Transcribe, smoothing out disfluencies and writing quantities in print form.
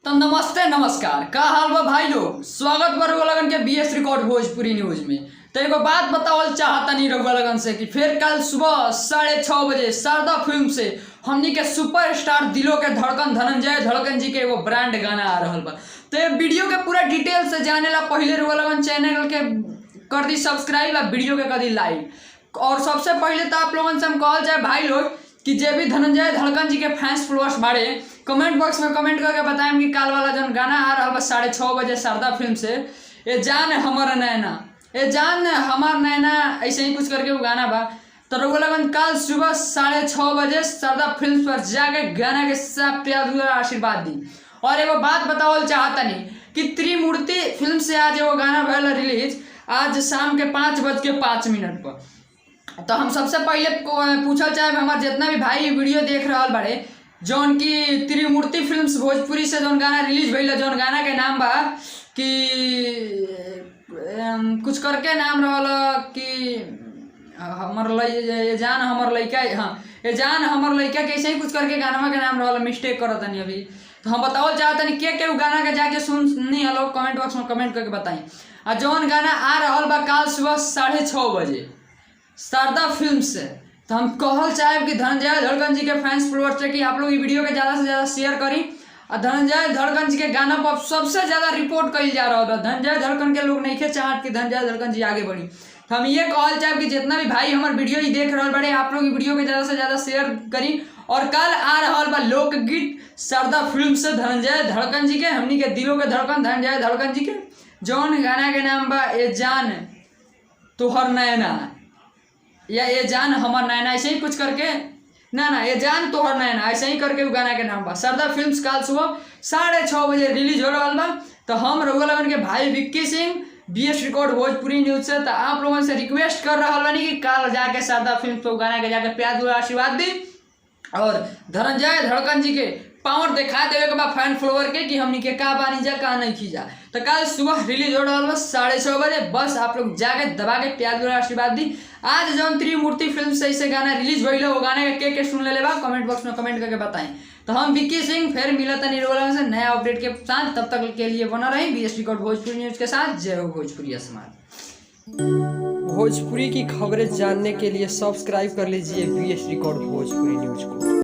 तो नमस्ते नमस्कार का हाल बा भाई लोग। स्वागत बा रउआ लगन के बीएस रिकॉर्ड भोजपुरी न्यूज में। तो एगो बात बतावल चाहता नहीं रउआ लगन से कि फिर कल सुबह 6:30 बजे शारदा फिल्म से हमनी के सुपरस्टार दिलों के धड़कन धनंजय धड़कन जी के एगो ब्रांड गाना आ रहल बा। तो ये वीडियो के पूरा डिटेल से जाने ला पहले रउआ लगन चैनल के कर दी सब्सक्राइब और वीडियो के कर दी लाइक। और सबसे पहले तो आप लोगन से हम कहल जाए भाई लोग कि जे भी धनंजय धड़कन जी के फैंस फॉलोअर्स बाड़े कमेंट बॉक्स में कमेंट करके बताएं कि काल वाला जन गाना आ रहा बस 6:30 बजे शारदा फिल्म से ये जान हमारा नैना ये जान हमार नैना ऐसे ही कुछ करके वो गाना बा। तो रउआ लगन कल सुबह 6:30 बजे शारदा फिल्म पर जाके गाना के साथ प्यार आशीर्वाद दी। और एगो बात बतावल चाहता नहीं कि त्रिमूर्ति फिल्म से आज एगो गाना भला रिलीज आज शाम के 5:05 पर। तो हम सबसे पहले पूछल चाहे हमारे जितना भी भाई वीडियो देख रहा बाड़े जौन की त्रिमूर्ति फिल्म्स भोजपुरी से जौन गाना रिलीज भइल जौन गाना के नाम बा कि कुछ करके नाम रहल कि ये जान हमर लइका। हाँ ये जान हमर लइका कैसे ही कुछ करके गाना के नाम रहल मिस्टेक करत नहीं अभी। तो हम बतावल चाहतनी के गाना के जाके सुननी हलो कमेंट बॉक्स में कमेंट करके बताई। और जौन गाना आ रहल बा कल सुबह 6:30 बजे शारदा फिल्म से। तो हम कहल चाहे कि धनंजय धड़कन जी के फैंस फॉलोअर्स से कि आप लोग ये वीडियो के ज़्यादा से ज़्यादा शेयर करी और धनंजय धड़कन जी के गाना पर सबसे ज़्यादा रिपोर्ट कल जा रहा है। धनंजय धड़कन के लोग नहीं के चाहत कि धनंजय धड़कन जी आगे बढ़ी। तो हम ये कहल चाहे कि जितना भी भाई हमारे वीडियो ही देख रहे बड़े आप लोग वीडियो के ज़्यादा से ज़्यादा शेयर करी। और कल आ रहा बा लोकगीत शारदा फिल्म से धनंजय धड़कन जी के हमनी के दिलों के धड़कन धनंजय धड़कन जी के जौन गाना के नाम बा ये जान तोहर नैना या ये जान हमार नैना ऐसे ही कुछ करके ना ये जान तोहर नैना ऐसे ही करके वो गाना के नाम बा। शारदा फिल्म्स कल सुबह 6:30 बजे रिलीज हो रहा बा। तो हम रउआ लगन के भाई Vicky Singh BS record Bhojpuri news से तो आप लोगों से रिक्वेस्ट कर रहा बानी कि कल जाके शारदा फिल्म पे गाना के जाके प्यार दुआ आशीर्वाद दी और धनंजय धड़कन जी के पावर दिखा देवे के बाद फैन फॉलोअर के कि हमनी के का बानी जा का नहीं खींचा। तो कल सुबह रिलीज हो रहा बस 6:30 बजे। बस आप लोग जाके दबा के प्यार दुआ आशीर्वाद दी। आज जौन त्रिमूर्ति फिल्म से ऐसे गाना रिलीज भइल वो गाने के सुन ले बा कमेंट बॉक्स में कमेंट करके बताएं। तो हम विक्की सिंह फिर मिलता निर्वला से नया अपडेट के साथ। तब तक के लिए बना रही बीएस रिकॉर्ड भोजपुरी न्यूज के साथ। जय हो भोजपुरी समाज। भोजपुरी की खबरें जानने के लिए सब्सक्राइब कर लीजिए बीएस रिकॉर्ड भोजपुरी न्यूज को।